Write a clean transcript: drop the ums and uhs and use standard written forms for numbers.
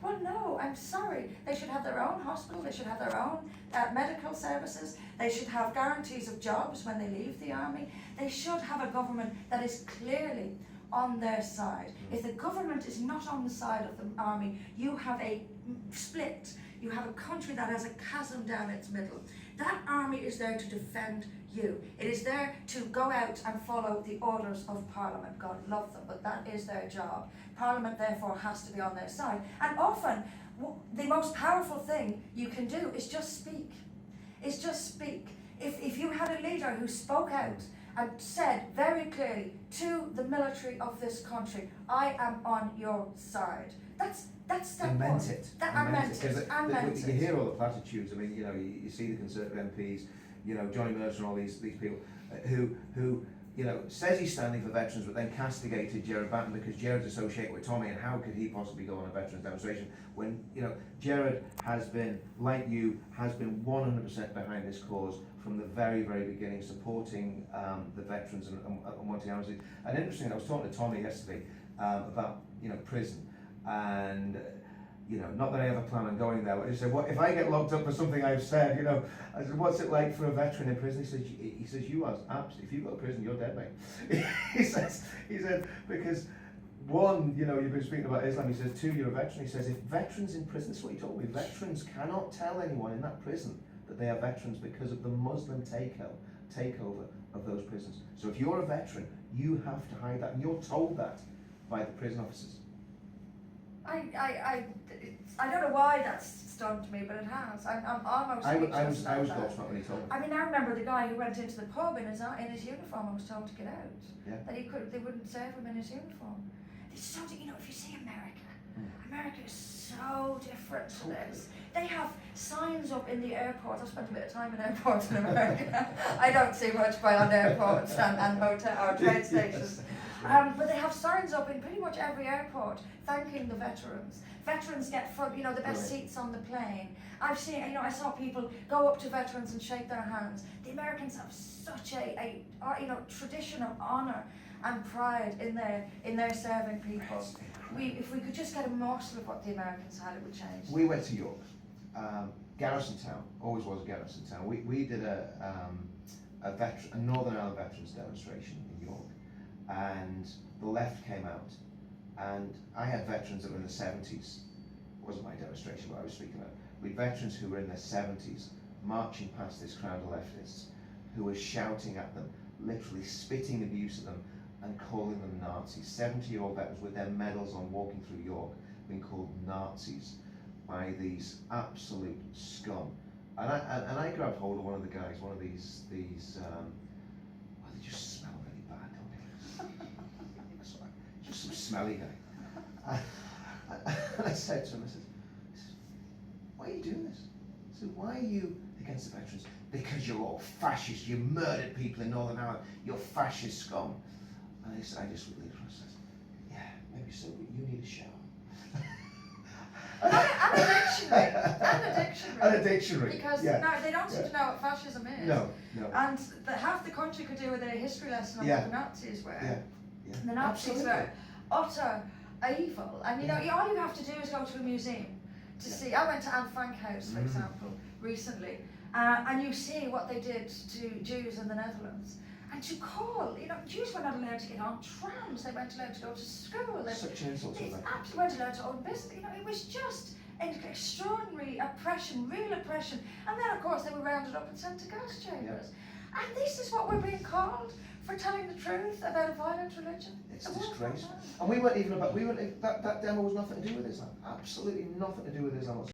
Well, no, I'm sorry. They should have their own hospital, they should have their own medical services, they should have guarantees of jobs when they leave the army. They should have a government that is clearly on their side. If the government is not on the side of the army, you have a split. You have a country that has a chasm down its middle. That army is there to defend you. It is there to go out and follow the orders of Parliament. God love them, but that is their job. Parliament therefore has to be on their side. And often, the most powerful thing you can do is just speak. Is just speak. If you had a leader who spoke out and said very clearly to the military of this country, I am on your side. That's step one. Meant it. I meant it. You hear all the platitudes. I mean, you see the Conservative MPs, Johnny Mercer and all these people who says he's standing for veterans, but then castigated Gerard Batten because Gerard's associated with Tommy, and how could he possibly go on a veterans demonstration when Gerard has been, like you, has been 100% behind this cause from the very, very beginning, supporting the veterans and wanting amnesty. And interesting, I was talking to Tommy yesterday about prison, and not that I ever plan on going there, but he said, "What if I get locked up for something I've said?" I said, "What's it like for a veteran in prison?" He says, "You are absolutely. If you go to prison, you're dead, mate." he said because one, you've been speaking about Islam. He says, two, you're a veteran. He says, if veterans in prison, this is what he told me. Veterans cannot tell anyone in that prison that they are veterans because of the Muslim takeover of those prisons. So if you're a veteran, you have to hide that, and you're told that by the prison officers. I don't know why that's stunned me, but it has. I'm almost. I was gobsmacked when he told me. I mean, I remember the guy who went into the pub in his uniform and was told to get out. Yeah. That they wouldn't serve him in his uniform. It's so, if you see America is so different to this. They have signs up in the airports. I've spent a bit of time in airports in America. I don't see much on airports and hotel or train stations. But they have signs up in pretty much every airport thanking the veterans. Veterans get the best seats on the plane. I've seen, I saw people go up to veterans and shake their hands. The Americans have such a tradition of honour and pride in their serving people. If we could just get a morsel of what the Americans had, it would change. We went to York, Garrison Town, always was Garrison Town. We did a Northern Ireland veterans demonstration in York, and the left came out, and I had veterans that were in the 70s. It wasn't my demonstration, what I was speaking about. We had veterans who were in their 70s marching past this crowd of leftists who were shouting at them, literally spitting abuse at them and calling them Nazis. 70-year-old veterans with their medals on walking through York being called Nazis by these absolute scum. And I grabbed hold of one of the guys, one of these they just smell really bad, don't they? Sorry, just some smelly guy. And I said to him, I said, why are you doing this? I said, why are you against the veterans? Because you're all fascists, you murdered people in Northern Ireland, you're fascist scum. And I just relieved him. I said, yeah, maybe so, but you need a shower. And a dictionary. And a dictionary. Because they don't seem to know what fascism is. No. And half the country could do with a history lesson on what the Nazis were. Yeah. The Nazis were utter evil. And all you have to do is go to a museum to see. I went to Anne Frank House, for example, recently, and you see what they did to Jews in the Netherlands. And to call, Jews were not allowed to get on trams, they weren't allowed to go to school. Such an insult to them. They absolutely weren't allowed to own business. It was just an extraordinary oppression, real oppression. And then, of course, they were rounded up and sent to gas chambers. Yeah. And this is what we're being called for telling the truth about a violent religion. It's disgraceful. And we weren't even that demo was nothing to do with Islam. Absolutely nothing to do with Islam.